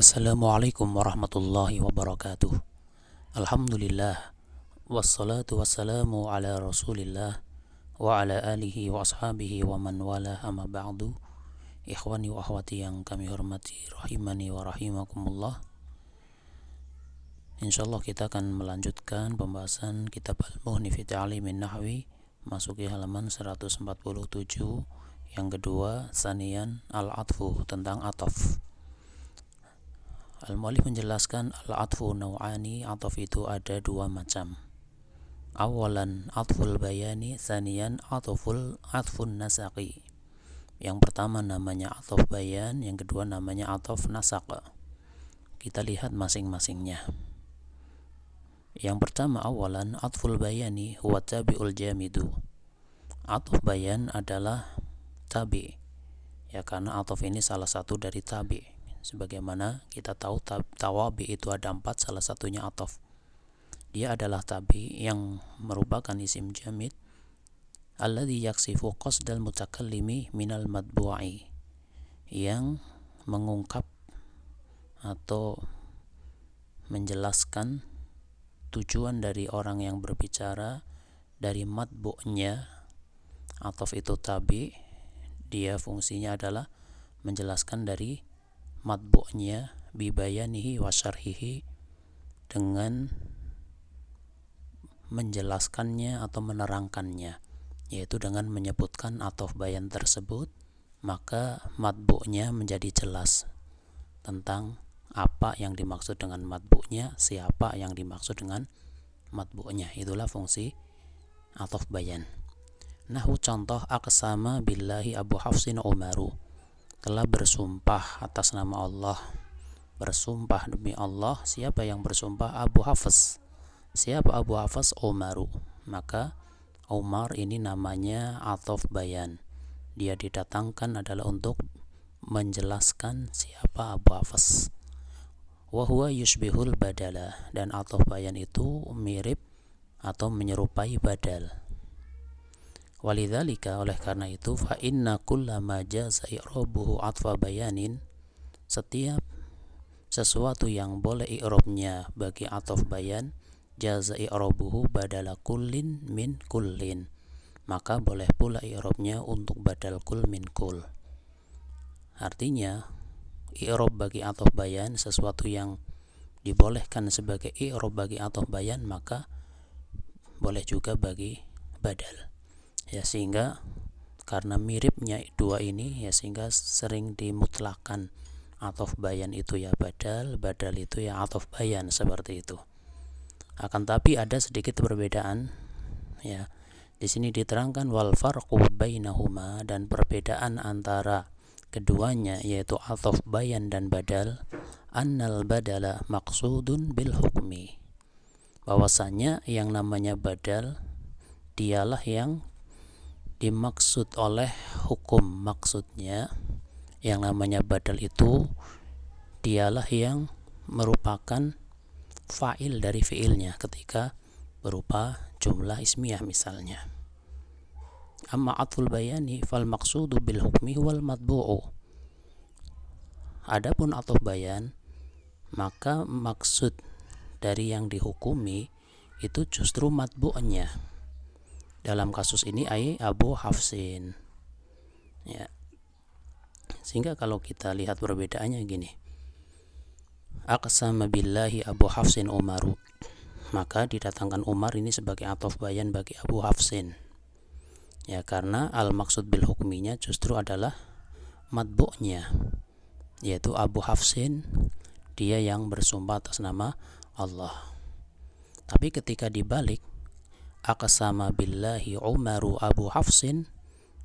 Assalamualaikum warahmatullahi wabarakatuh. Alhamdulillah, wassalatu wassalamu ala rasulillah wa ala alihi wa ashabihi wa man wala, amma ba'du. Ikhwani wa akhwati yang kami hormati, rahimani wa rahimakumullah. Insyaallah kita akan melanjutkan pembahasan kitab Al-Mughni fi Ta'limin Nahwi, masuki halaman 147 yang kedua, sanian al-atfu, tentang ataf. Al-Mu'allif menjelaskan al-atfu naw'ani, ataf itu ada dua macam. Awalan atful bayani, sanian atfun nasaqi. Yang pertama namanya ataf bayan, yang kedua namanya ataf nasaq. Kita lihat masing-masingnya. Yang pertama awalan atful bayani huwa tabi'ul jamidu. Ataf bayan adalah tabi. Ya, karena ataf ini salah satu dari tabi. Sebagaimana kita tahu tawabi itu ada 4, salah satunya ataf. Dia adalah tabi yang merupakan isim jamid alladzi yaksifu qasdal mutakallimi minal matbu'i, yang mengungkap atau menjelaskan tujuan dari orang yang berbicara dari matbu'nya. Ataf itu tabi, dia fungsinya adalah menjelaskan dari matbu'nya bibayanihi wa syarhihi, dengan menjelaskannya atau menerangkannya, yaitu dengan menyebutkan ataf bayan tersebut, maka matbu'nya menjadi jelas tentang apa yang dimaksud dengan matbu'nya, siapa yang dimaksud dengan matbu'nya. Itulah fungsi ataf bayan. Nahu, contoh, aqsama billahi Abu Hafsin Umaru, telah bersumpah atas nama Allah. Bersumpah demi Allah. Siapa yang bersumpah? Abu Hafs. Siapa Abu Hafs? Umaru. Maka Umar ini namanya ataf bayan. Dia didatangkan adalah untuk menjelaskan siapa Abu Hafs. Wa huwa yushbihul badala, dan ataf bayan itu mirip atau menyerupai badal. Walidzalika, oleh karena itu, fa inna kullama jaza i'rabuhu atfa bayanin, setiap sesuatu yang boleh i'rabnya bagi ataf bayan, jaza i'rabuhu badala kullin min kullin, maka boleh pula i'rabnya untuk badal kul min kul. Artinya, i'rab bagi ataf bayan, sesuatu yang dibolehkan sebagai i'rab bagi ataf bayan, maka boleh juga bagi badal. Ya, sehingga karena miripnya dua ini, ya sehingga sering dimutlakan ataf bayan itu ya badal, badal itu ya ataf bayan, seperti itu. Akan tapi ada sedikit perbedaan, ya. Di sini diterangkan wal farqu bainahuma, dan perbedaan antara keduanya yaitu ataf bayan dan badal, annal badala maqsudun bil hukmi, bahwasanya yang namanya badal dialah yang dimaksud oleh hukum. Maksudnya yang namanya badal itu dialah yang merupakan fa'il dari fi'ilnya ketika berupa jumlah ismiyah misalnya. Amma atful bayani fal maqsudu bil hukmi wal matbu'u. Adapun ataf bayan, maka maksud dari yang dihukumi itu justru matbu'nya. Dalam kasus ini Abu Hafsin, ya. Sehingga kalau kita lihat perbedaannya gini, aqsama billahi Abu Hafsin Umaru, maka didatangkan Umar ini sebagai ataf bayan bagi Abu Hafsin, ya, karena al maksud bil hukminya justru adalah matbu'nya, yaitu Abu Hafsin, dia yang bersumpah atas nama Allah. Tapi ketika dibalik, aqsama billahi Umaru Abu Hafsin,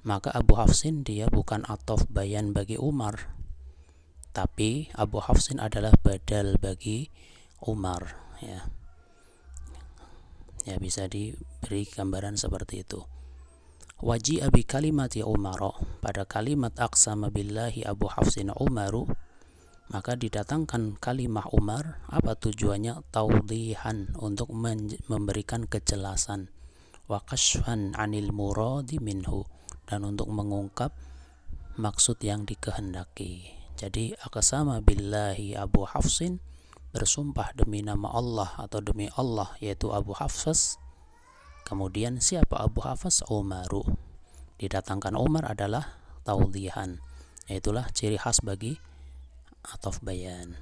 maka Abu Hafsin dia bukan ataf bayan bagi Umar, tapi Abu Hafsin adalah badal bagi Umar, ya. Ya, bisa diberi gambaran seperti itu. Waji'a bi kalimati Umar, pada kalimat aqsama billahi Abu Hafsin Umaru, maka didatangkan kalimah Umar. Apa tujuannya? Taudihan, untuk memberikan kejelasan, wa kashfan anil muradi minhu, dan untuk mengungkap maksud yang dikehendaki. Jadi aqsama billahi Abu Hafsin, bersumpah demi nama Allah atau demi Allah, yaitu Abu Hafs. Kemudian siapa Abu Hafs? Umaru. Didatangkan Umar adalah taudhihan, yaitulah ciri khas bagi ataf bayan.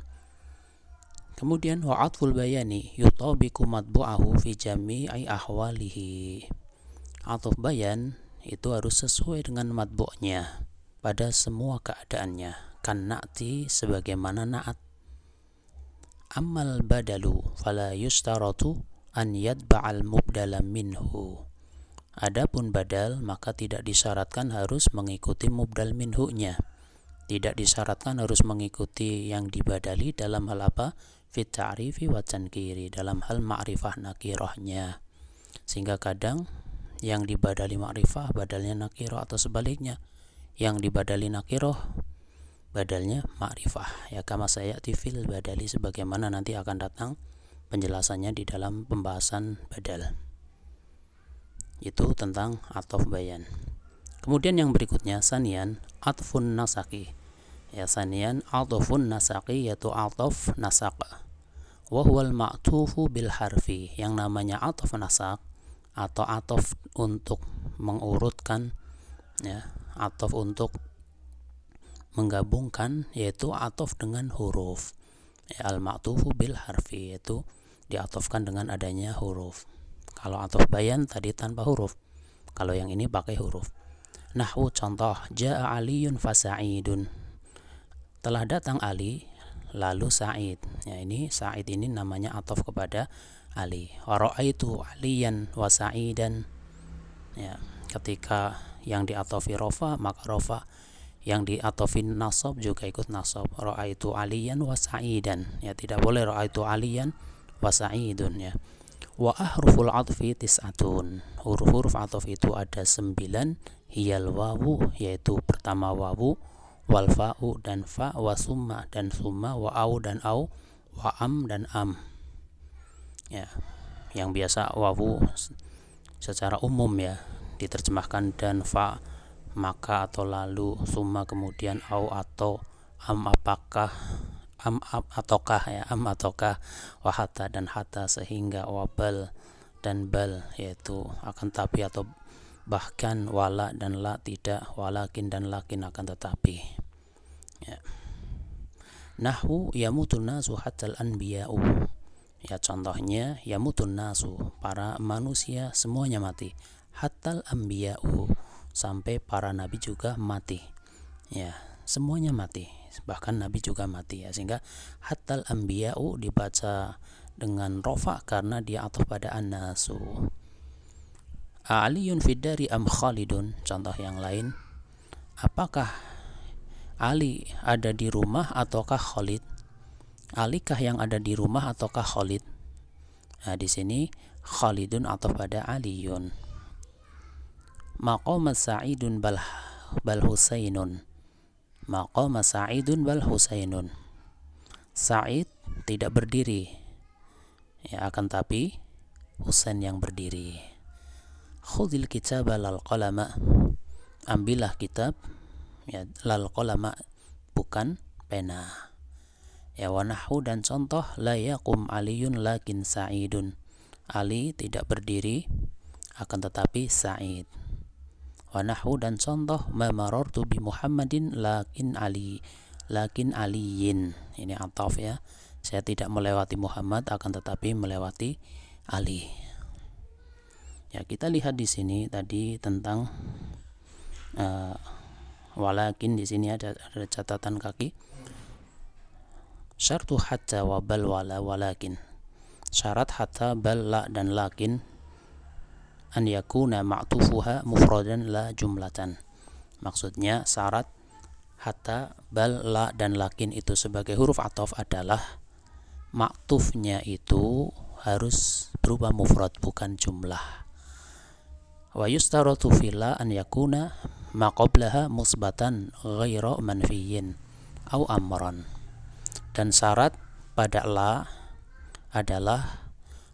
Kemudian wa atful bayani yutabiqu matbu'ahu fi jami'i ahwalihi. Ataf bayan itu harus sesuai dengan matbu'nya pada semua keadaannya. Kan na'ti, sebagaimana na'at. Ammal badalu fala yustaratu an yadba'al mubdala minhu. Adapun badal maka tidak disyaratkan harus mengikuti mubdal minhu-nya. Tidak disyaratkan harus mengikuti yang dibadali dalam hal apa? Fit ta'rifi wa tankiri, dalam hal ma'rifah nakirahnya. Sehingga kadang yang dibadali ma'rifah badalnya nakirah, atau sebaliknya yang dibadali nakirah badalnya ma'rifah. Ya kama sayati fil badali, sebagaimana nanti akan datang penjelasannya di dalam pembahasan badal. Itu tentang ataf bayan. Kemudian yang berikutnya sanian atfun nasaki. Ya, sanian atfun nasaki, yaitu ataf nasak. Wa huwal ma'tufu bil harfi. Yang namanya ataf nasak atau ataf untuk mengurutkan, ya, ataf untuk menggabungkan, yaitu ataf dengan huruf. Ya, al ma'tufu bil harfi, yaitu diatofkan dengan adanya huruf. Kalau ataf bayan tadi tanpa huruf, kalau yang ini pakai huruf. Nahwu, contoh, ja'a aliyun fasa'idun. Telah datang Ali lalu Sa'id. Ya, ini Sa'id ini namanya ataf kepada Ali. Wa ra'aitu aliyan wa sa'idan. Ya, ketika yang diatofi rofa maka rofa, yang diatofi nasab juga ikut nasab. Ra'aitu aliyan wa sa'idan. Ya, tidak boleh ra'aitu aliyan wa sa'idun, ya. Wa ahruful atfi tis'atun. Huruf-huruf ataf itu ada 9. Hiyal wawu, yaitu pertama wawu, wal fa'u dan fa, wa summa dan summa, wa au dan au, wa am dan am. Ya, yang biasa wawu secara umum ya diterjemahkan dan fa maka atau lalu, summa kemudian au atau am apakah, am ataukah, ya, am ataukah, wa hatta dan hatta, sehingga, wabal dan bal, yaitu akan tapi atau bahkan, wala dan la tidak, walakin dan lakin akan tetapi, ya. Nahwu yamutun nasu hatal anbiya'u. Ya, contohnya yamutun nasu, para manusia semuanya mati, hatal anbiya'u, sampai para nabi juga mati. Ya, semuanya mati, bahkan nabi juga mati, ya. Sehingga hatal anbiya'u dibaca dengan rofa karena dia ataf pada an-nasu. Aliyun fiddari am Khalidun. Contoh yang lain, apakah Ali ada di rumah ataukah Khalid? Alikah yang ada di rumah ataukah Khalid? Nah, di sini Khalidun atau pada Aliyun. Maqama Sa'idun bal Husainun. Maqama Sa'idun bal Husainun. Sa'id tidak berdiri, ya, akan tapi Husain yang berdiri. Khudil kitaba lal qalama. Ambillah kitab, ya, lal qalama bukan pena. Ya, wa nahwu dan contoh, la yaqum aliyun lakin sa'idun. Ali tidak berdiri akan tetapi Sa'id. Wa nahwu dan contoh, ma marartu bi Muhammadin lakin aliyin. Ini ataf, ya. Saya tidak melewati Muhammad akan tetapi melewati Ali. Ya, kita lihat di sini tadi tentang walakin. Di sini ada catatan kaki. Syartu hatta wa bal wala walakin. Syarat hatta, bal, la dan lakin an yakuna ma'tufuha mufradan la jumlatan. Maksudnya syarat hatta, bal, la dan lakin itu sebagai huruf ataf adalah maktufnya itu harus berupa mufrad bukan jumlah. Wa yustaratu fila an yakuna ma qablaha musbatan ghaira manfiyin au amran. Dan syarat pada la adalah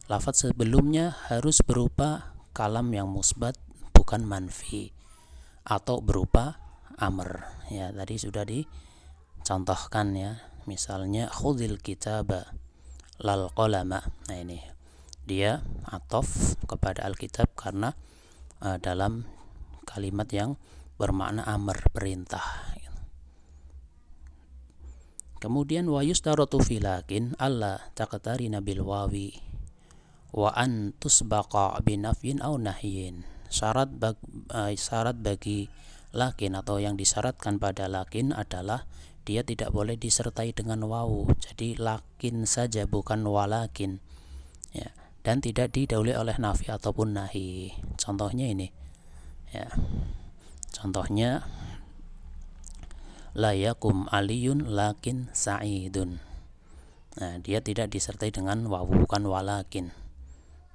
lafaz sebelumnya harus berupa kalam yang musbat bukan manfi, atau berupa amr. Ya, tadi sudah contohkan ya, misalnya khudil kitaba lal qalama. Nah ini dia atof kepada Alkitab karena dalam kalimat yang bermakna amr, perintah. Kemudian wa yustaratu filakin alla taqtarina bil wawi wa an tusbaqa binafyin aw nahyin. Syarat bagi lakin atau yang disyaratkan pada lakin adalah dia tidak boleh disertai dengan wawu. Jadi lakin saja, bukan walakin. Ya, dan tidak didahului oleh nafi ataupun nahi. Contohnya ini. Ya. Contohnya la yakum aliyun lakin sa'idun. Nah, dia tidak disertai dengan wawu, bukan walakin.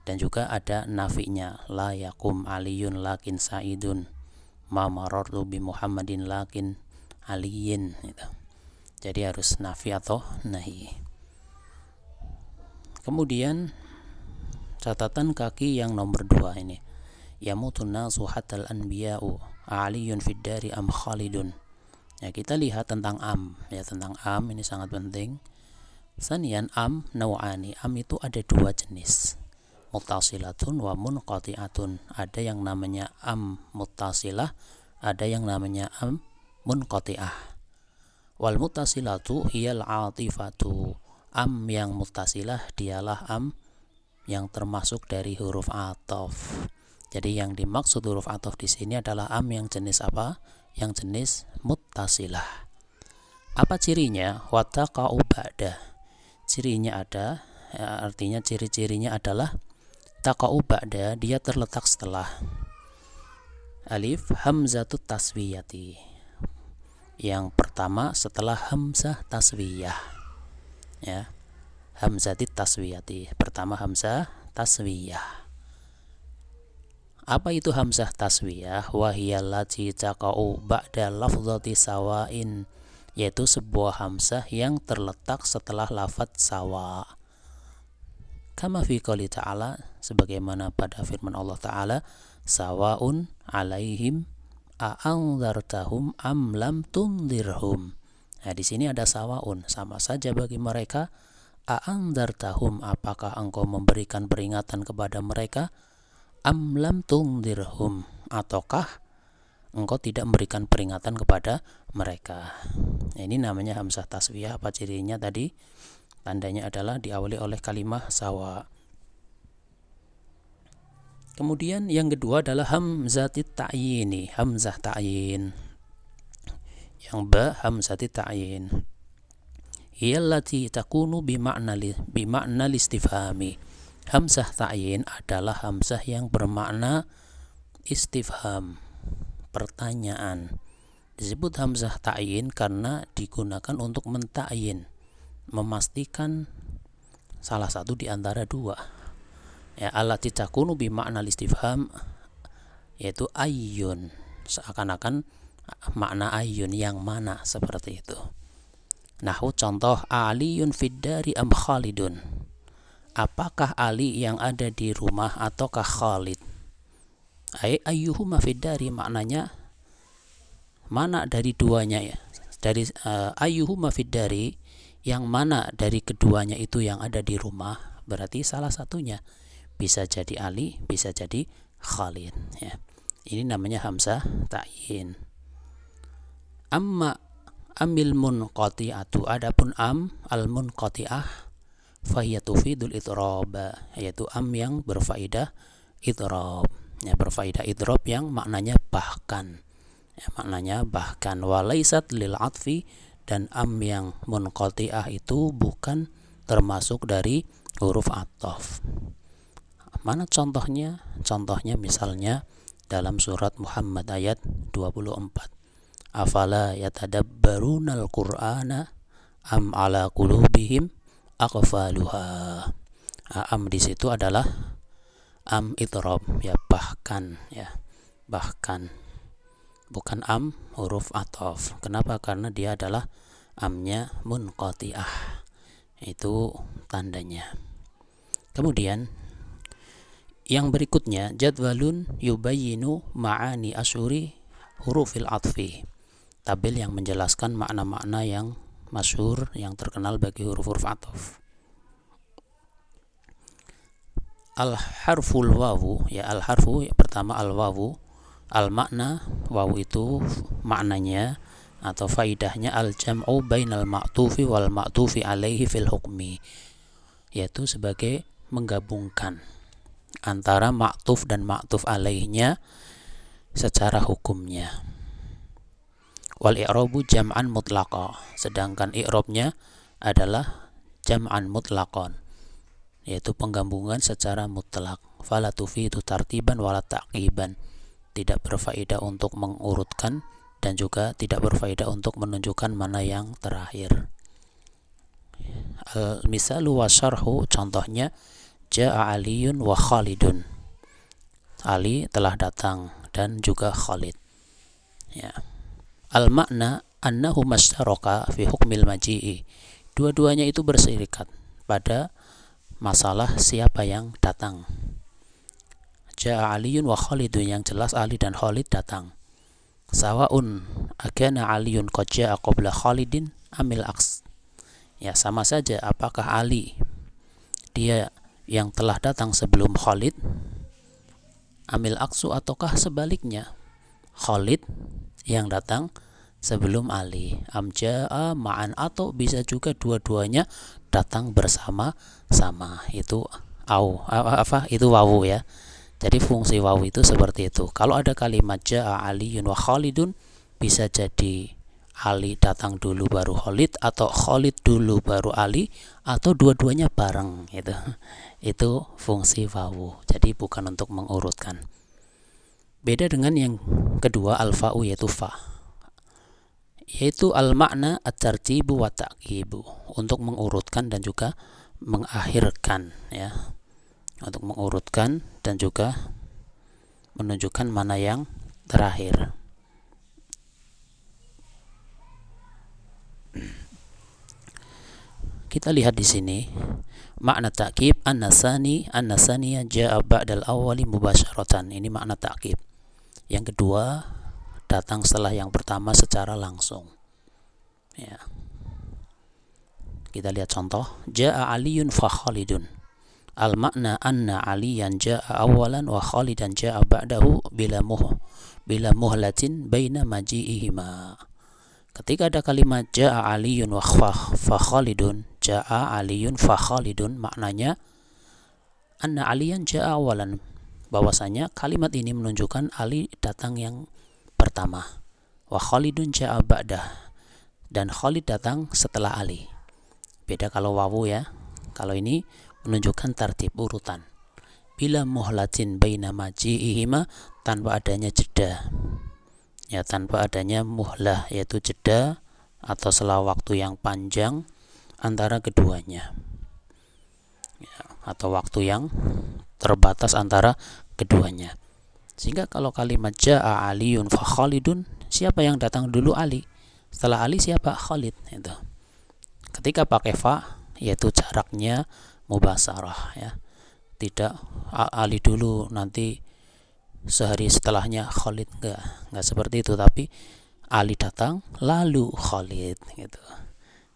Dan juga ada nafinya, la yakum aliyun lakin sa'idun, ma marartu bi Muhammadin lakin aliyin gitu. Jadi harus nafi atau nahi. Kemudian catatan kaki yang nomor 2 ini, yamutun nasu hatal anbiya'u aliyun fid dari am khalidun. Ya, kita lihat tentang ya, tentang ini sangat penting. Sanian nau'ani, itu ada 2 jenis, muttasilatun wa munqati'atun. Ada yang namanya muttasilah, ada yang namanya munqati'ah. Wal muttasilatu hiyal atifatu. Yang muttasilah dialah yang termasuk dari huruf ataf. Jadi yang dimaksud huruf ataf di sini adalah yang jenis apa? Yang jenis muttasilah. Apa cirinya? Wattaqa'u ba'da. Cirinya ada, ya, artinya ciri-cirinya adalah taqa'u ba'da, dia terletak setelah alif hamzatut taswiyati. Yang pertama setelah hamzah taswiyah. Ya. Hamzatit taswiyati. Pertama hamzah taswiyah. Apa itu hamzah taswiyah? Wahiyallati taqa'u ba'da lafzati sawa'in, yaitu sebuah hamzah yang terletak setelah lafaz sawa. Kama fi qouli ta'ala, sebagaimana pada firman Allah Ta'ala, sawa'un alaihim a'anzartahum am lam tundirhum. Nah, di sini ada sawa'un, sama saja bagi mereka. A'anzartahum, apakah engkau memberikan peringatan kepada mereka? Am lam tundirhum, ataukah engkau tidak memberikan peringatan kepada mereka. Ini namanya hamzah taswiyah. Apa cirinya tadi? Tandanya adalah diawali oleh kalimah sawa. Kemudian yang kedua adalah hamzatit ta'yini, hamzah ta'yin. Yang hamzatit ta'yin hiyallati takunu bima'na listifhami. Hamzah ta'yin adalah hamzah yang bermakna istifham, pertanyaan. Disebut hamzah ta'yin karena digunakan untuk mentakyin, memastikan salah satu di antara 2. Ya, allati takunu bi makna istifham, yaitu ayyun, seakan-akan makna ayyun, yang mana, seperti itu. Nahwu contoh, aliyun fid dari am khalidun. Apakah Ali yang ada di rumah ataukah Khalid? Ayyuhuma fid dari, maknanya mana dari duanya ya. Dari ayyuhuma fid dari, yang mana dari keduanya itu yang ada di rumah, berarti salah satunya. Bisa jadi Ali, bisa jadi Khalid ya. Ini namanya hamzah ta'yin. Amma amil munqati'atu, adapun al munqati'ah fahiya tufidul idrob, yaitu yang berfaedah idrob. Ya, berfaedah idrob yang maknanya bahkan. Ya, maknanya bahkan. Walaisat lil atfi, dan yang munqati'ah itu bukan termasuk dari huruf ataf. Mana contohnya? Contohnya misalnya dalam surat Muhammad ayat 24. Afala yatadabbarunal qur'ana am ala qulubihim aqfaluha. Di situ adalah idrob, ya, bahkan, ya, bahkan, bukan huruf ataf. Kenapa? Karena dia adalah amnya munqati'ah. Itu tandanya. Kemudian yang berikutnya, jadwalun yubayyinu ma'ani asyuri hurufil atfi. tabel yang menjelaskan makna-makna yang masyhur yang terkenal bagi huruf-huruf ataf. Al-harful wawu, ya al-harfu pertama al-wawu, al-makna wawu itu maknanya atau faidahnya al-jam'u bainal ma'tufi wal ma'tufi alaihi fil hukmi, yaitu sebagai menggabungkan antara ma'tuf dan ma'tuf alaihnya secara hukumnya. Wal i'rabu jam'an mutlaqa, sedangkan i'rabnya adalah jam'an mutlaqan, yaitu penggabungan secara mutlak. Fala tufidu tartiban wala taqiban, tidak berfaedah untuk mengurutkan dan juga tidak berfaedah untuk menunjukkan mana yang terakhir. Al-misalu wa syarhu, contohnya ja'a Aliyun wa Khalidun, Ali telah datang dan juga Khalid. Ya. Al-makna annahu masytaraka fi hukmil maji'i, dua-duanya itu berserikat pada masalah siapa yang datang. Ja'a Aliyun wa Khalidun, yang jelas Ali dan Khalid datang. Sawa'un akana Aliyun qad ja'a qabla Khalidin amil aks, ya sama saja apakah Ali dia yang telah datang sebelum Khalid, amil aksu ataukah sebaliknya Khalid yang datang sebelum Ali. Amja'a ma'an, atau bisa juga dua-duanya datang bersama-sama. Itu itu wawu ya. Jadi fungsi wawu itu seperti itu. Kalau ada kalimat ja'a Aliyun wa Khalidun, bisa jadi Ali datang dulu baru Khalid, atau Khalid dulu baru Ali, atau dua-duanya bareng gitu. Itu fungsi wawu. Jadi bukan untuk mengurutkan. Beda dengan yang kedua al-fa'u, yaitu fa, yaitu al-makna at-tartibu wa ta'qibu, untuk mengurutkan dan juga mengakhirkan, ya, untuk mengurutkan dan juga menunjukkan mana yang terakhir. Kita lihat di sini makna ta'qib, an-nasaniya ja'a ba'dal awwali mubasyaratan. Ini makna ta'qib. Yang kedua datang setelah yang pertama secara langsung. Ya. Kita lihat contoh. Ja'a Aliyun fa Khalidun. Al-makna anna Aliyan ja'a awalan wa Khalidan ja'a ba'dahu bila muhlatin baina maji'ihima. Ketika ada kalimat ja'a Aliyun wa fa Khalidun, ja'a Aliyun fa Khalidun, maknanya anna Aliyan ja'a awalan, bahwasanya kalimat ini menunjukkan Ali datang yang pertama. Wa Khalidun ja'a ba'dah, dan Khalid datang setelah Ali. Beda kalau wawu ya. Kalau ini menunjukkan tartib urutan. Bila muhlatin baina maji'ihima, tanpa adanya jeda. Ya, tanpa adanya muhlah, yaitu jeda atau selang waktu yang panjang antara keduanya. Ya, atau waktu yang terbatas antara keduanya. Sehingga kalau kalimat ja'a Aliyun fa Khalidun, siapa yang datang dulu? Ali. Setelah Ali siapa? Khalid. Itu. Ketika pakai fa, yaitu jaraknya mubasarah, ya. Tidak Ali dulu nanti sehari setelahnya Khalid, enggak seperti itu, tapi Ali datang lalu Khalid gitu.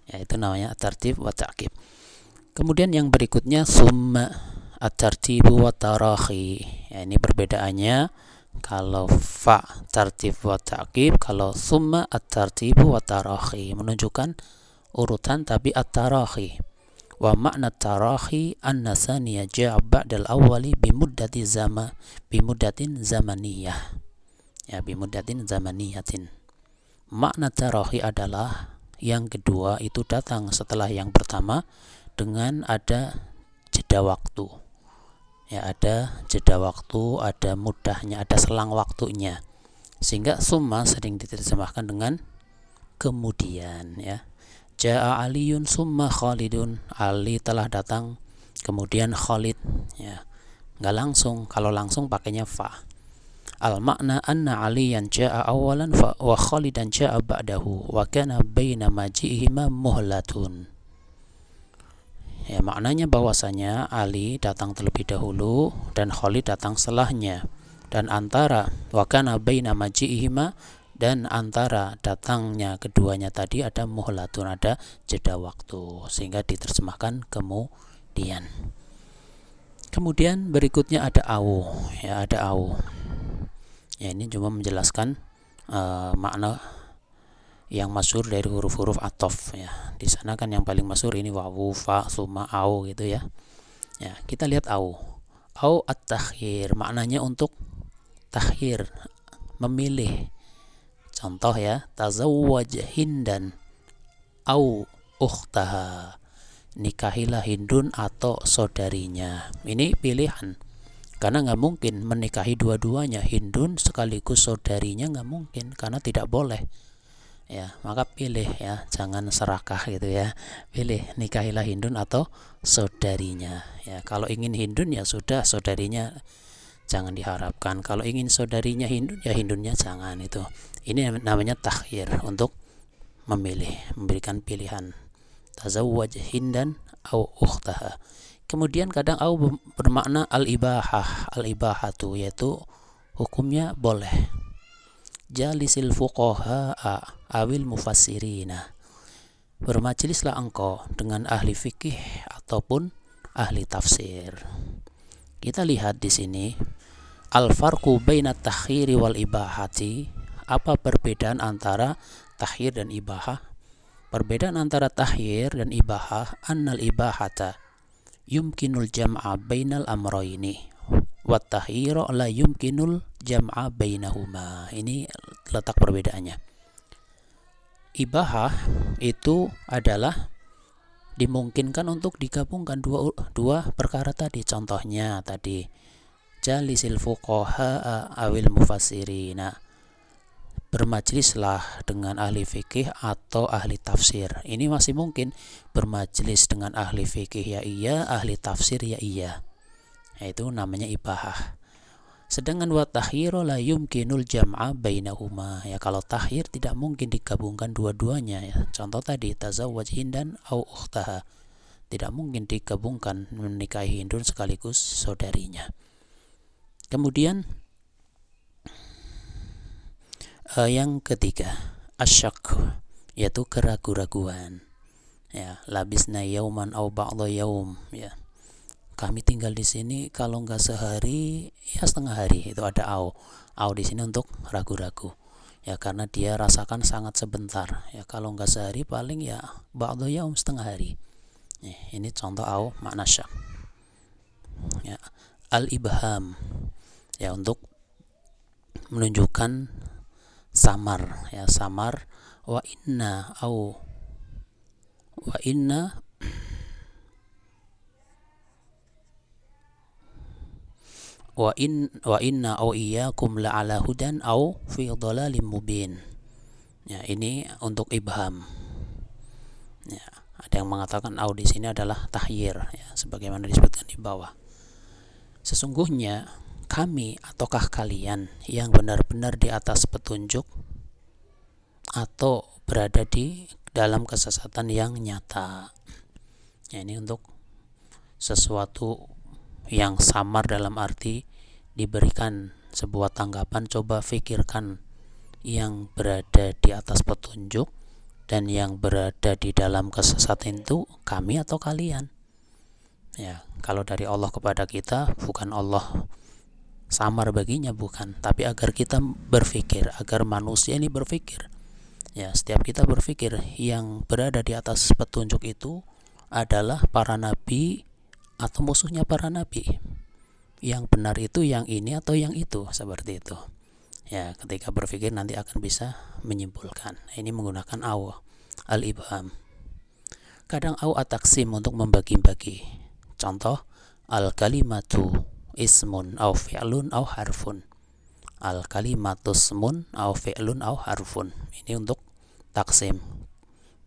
Ya, itu namanya at-tartib wa ta'qib. Kemudian yang berikutnya summa at-tartibu wa tarakhi. Ya, ini perbedaannya. Kalau fa tartib wa ta'qib, kalau summa at-tartibu wa tarakhi, menunjukkan urutan tapi at-tarakhi. Wa makna tarakhi anna thaniya ja'a ba'dal awwali bimuddatin zamaniyah. Ya, bimuddatin zamaniyatin. Makna tarakhi adalah yang kedua itu datang setelah yang pertama dengan ada jeda waktu. Ya, ada jeda waktu, ada mudahnya, ada selang waktunya. Sehingga summa sering diterjemahkan dengan kemudian, ya. Ja'a Aliyun summa Khalidun, Ali telah datang kemudian Khalid, ya. Enggak langsung, kalau langsung pakainya fa. Al-makna anna Aliyan ja'a awalan wa Khalidan ja'a ba'dahu wa kana baina maji'ihima muhlatun. Ya, maknanya bahwasanya Ali datang terlebih dahulu dan Khalid datang setelahnya, dan antara wa kana baina maji'ihima, dan antara datangnya keduanya tadi ada muhlatun, ada jeda waktu, sehingga diterjemahkan kemudian. Kemudian berikutnya ada au, ya ada au. Ya ini cuma menjelaskan makna yang masyhur dari huruf-huruf athof ya. Di sana kan yang paling masyhur ini wawu, fa, summa, au gitu ya. Ya, kita lihat au. Au at-takhir, maknanya untuk takhir, memilih. Contoh ya, tazawwaj Hindan au ukhtaha, nikahilah Hindun atau saudarinya. Ini pilihan, karena nggak mungkin menikahi dua-duanya, Hindun sekaligus saudarinya nggak mungkin, karena tidak boleh. Ya, maka pilih ya, jangan serakah gitu ya. Pilih nikahilah Hindun atau saudarinya. Ya, kalau ingin Hindun ya sudah, saudarinya jangan diharapkan. Kalau ingin saudarinya Hindun ya Hindunnya jangan. Itu. Ini namanya takhir, untuk memilih, memberikan pilihan. Tazawwaj Hindan au ukhtaha. Kemudian kadang au bermakna al-ibahah. Al-ibahatu yaitu hukumnya boleh. Jalisil fuqaha awil mufassirina, bermajelislah engkau dengan ahli fikih ataupun ahli tafsir. Kita lihat di sini al-farqu baina takhiri wal ibahati. Apa perbedaan antara takhir dan ibahah? Perbedaan antara takhir dan ibahah, annal ibahata yumkinul jam'a bainal amrayni wa takhira la yumkinul jam'a bainahuma. Ini letak perbedaannya. Ibahah itu adalah dimungkinkan untuk digabungkan dua perkara tadi. Contohnya tadi jalisil fuqaha awil mufassirina, bermajlislah dengan ahli fikih atau ahli tafsir. Ini masih mungkin, bermajlis dengan ahli fikih ya iya, ahli tafsir ya iya. Itu namanya ibahah. Sedangkan wa tahyiru la yumkinul jam'a bainahuma. Ya, kalau tahyir tidak mungkin digabungkan dua-duanya ya. Contoh tadi tazawwaj Hindan au ukhtaha. Tidak mungkin digabungkan, menikahi Hindun sekaligus saudarinya. Kemudian yang ketiga, asyak, yaitu keraguan-raguan. Ya, labisna yauman au ba'dha yaum ya. Kami tinggal di sini kalau nggak sehari ya setengah hari. Itu ada au. Au di sini untuk ragu-ragu. Ya, karena dia rasakan sangat sebentar. Ya, kalau nggak sehari paling ya ba'dha yaum, setengah hari. Ini contoh au makna syak. Ya, al-ibham. Ya, untuk menunjukkan samar ya, samar. Wa inna au iyyakum la'ala hudan au fi dhalalim mubin. Ya, ini untuk ibham. Ya, ada yang mengatakan au di sini adalah tahyir ya, sebagaimana disebutkan di bawah. Sesungguhnya kami ataukah kalian yang benar-benar di atas petunjuk atau berada di dalam kesesatan yang nyata. Ya, ini untuk sesuatu yang samar dalam arti diberikan sebuah tanggapan. Coba fikirkan, yang berada di atas petunjuk dan yang berada di dalam kesesatan itu kami atau kalian? Ya, kalau dari Allah kepada kita, bukan Allah samar baginya, bukan, tapi agar kita berpikir, agar manusia ini berpikir. Ya, setiap kita berpikir yang berada di atas petunjuk itu adalah para nabi atau musuhnya para nabi. Yang benar itu yang ini atau yang itu, seperti itu. Ya, ketika berpikir nanti akan bisa menyimpulkan. Ini menggunakan au, al-ibham. Kadang au at-taksim, untuk membagi-bagi. Contoh, al-kalimatu ismun au fi'lun au harfun. Al-kalimatu ismun au fi'lun au harfun. Ini untuk taksim.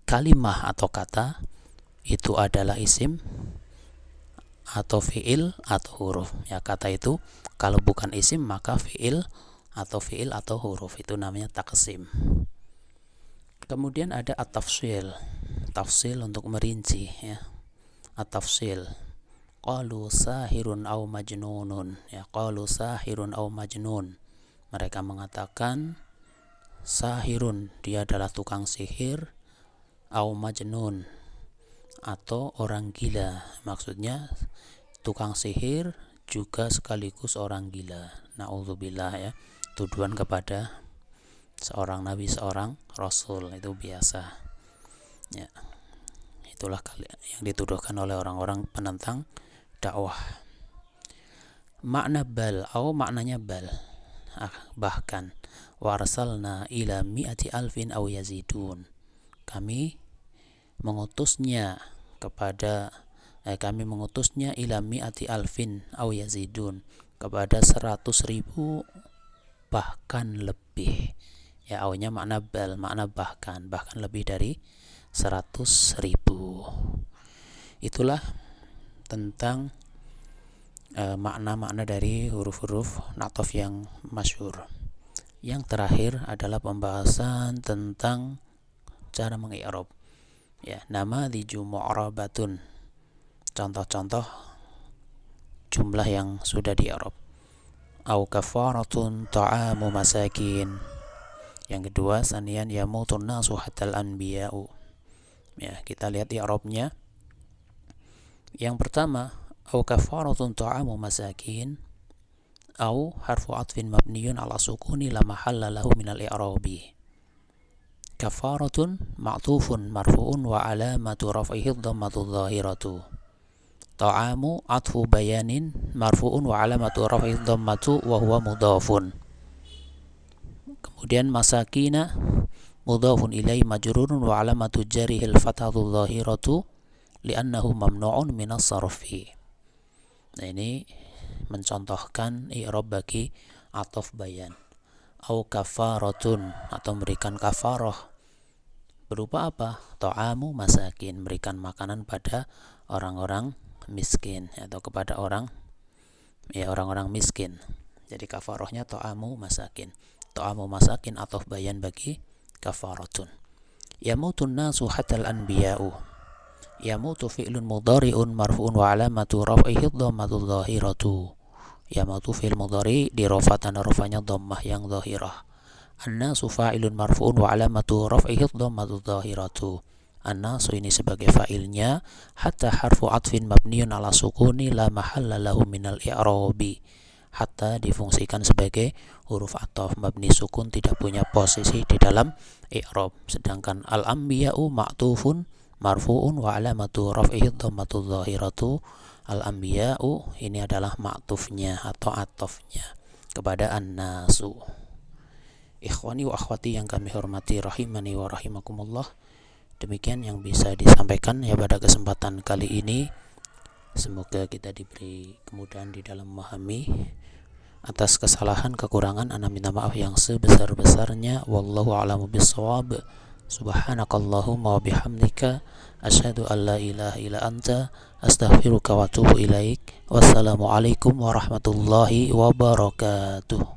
Kalimah atau kata itu adalah isim atau fi'il atau huruf. Ya, kata itu kalau bukan isim maka fi'il atau huruf. Itu namanya taksim. Kemudian ada at-tafsil. Tafsil untuk merinci ya. At-tafsil. Qalu sahirun au majnunun. Ya, qalu sahirun au majnun. Mereka mengatakan sahirun, dia adalah tukang sihir, au majnun, atau orang gila. Maksudnya tukang sihir juga sekaligus orang gila. Na'udzubillah ya. Tuduhan kepada seorang nabi, seorang rasul, itu biasa. Ya. Itulah yang dituduhkan oleh orang-orang penentang dakwah. Makna bal, au maknanya bal, bahkan. Wa arsalna ila mi'ati alfin aw yazidun. Kami mengutusnya ila mi'ati alfin aw yazidun, kepada 100.000 bahkan lebih. Ya, awalnya makna bal, makna bahkan lebih dari 100.000. Itulah tentang makna-makna dari huruf-huruf na'tof yang masyhur. Yang terakhir adalah pembahasan tentang cara mengi'rab. Ya, nama diju mu'rabatun, contoh-contoh jumlah yang sudah di'rab. Au kafaratun ta'amu masakin. Yang kedua, sanian yamutun nasu hatal anbiya'u. Ya, kita lihat i'rabnya. Yang pertama, au kafaratun ta'amu masakin, au harfu atfin mabniyun ala sukuni la mahalla lahu minal i'rabi. Kafaratun ma'tufun marfu'un wa alamatu raf'ihi dhammatu dhahiratu. Ta'amu atfu bayanin marfu'un wa alamatu raf'ihi dhammatu wa huwa mudhafun. Kemudian masakina mudhafun ilai majrurun wa alamatu jarihil fathatu dhahiratu li'annahu mamnu'un minas sarfi. Nah, ini mencontohkan i'rab bagi ataf bayan. Au kafaratun, atau memberikan kafarah berupa apa? Ta'amu masakin, memberikan makanan pada orang-orang miskin, atau kepada orang-orang miskin. Jadi kafarahnya ta'amu masakin. Ta'amu masakin ataf bayan bagi kafaratun. Yamutun nasu hatal anbiya'u. Yamutu fi'lun mudhari'un marfu'un wa alamatu raf'ihi dhammatu dhahiratu. Yamutu fi'l mudhari' di rafa, tanda rafanya dhammah yang dhahirah. An-nasu fa'ilun marfu'un wa alamatu raf'ihi dhammatu dhahiratu. An-nasu ini sebagai fa'ilnya, hatta harfu atfin mabniyun ala sukuni la mahalla lahu minal i'rabi. Hatta difungsikan sebagai huruf ataf mabni sukun, tidak punya posisi di dalam i'rab. Sedangkan al-anbiya'u ma'tufun marfu'un wa alamatu raf'ihi dhammatu dhahiratu. Al-anbiya'u ini adalah ma'tufnya atau atofnya kepada an-nasu. Ikhwani wa akhwati yang kami hormati rahimani wa rahimakumullah, demikian yang bisa disampaikan ya pada kesempatan kali ini. Semoga kita diberi kemudahan di dalam memahami. Atas kesalahan kekurangan ana minta maaf yang sebesar-besarnya. Wallahu a'lamu bissawab. Subhanakallahumma wa bihamdika asyhadu an la ilaha illa anta astaghfiruka wa atubu ilaik. Wassalamualaikum warahmatullahi wabarakatuh.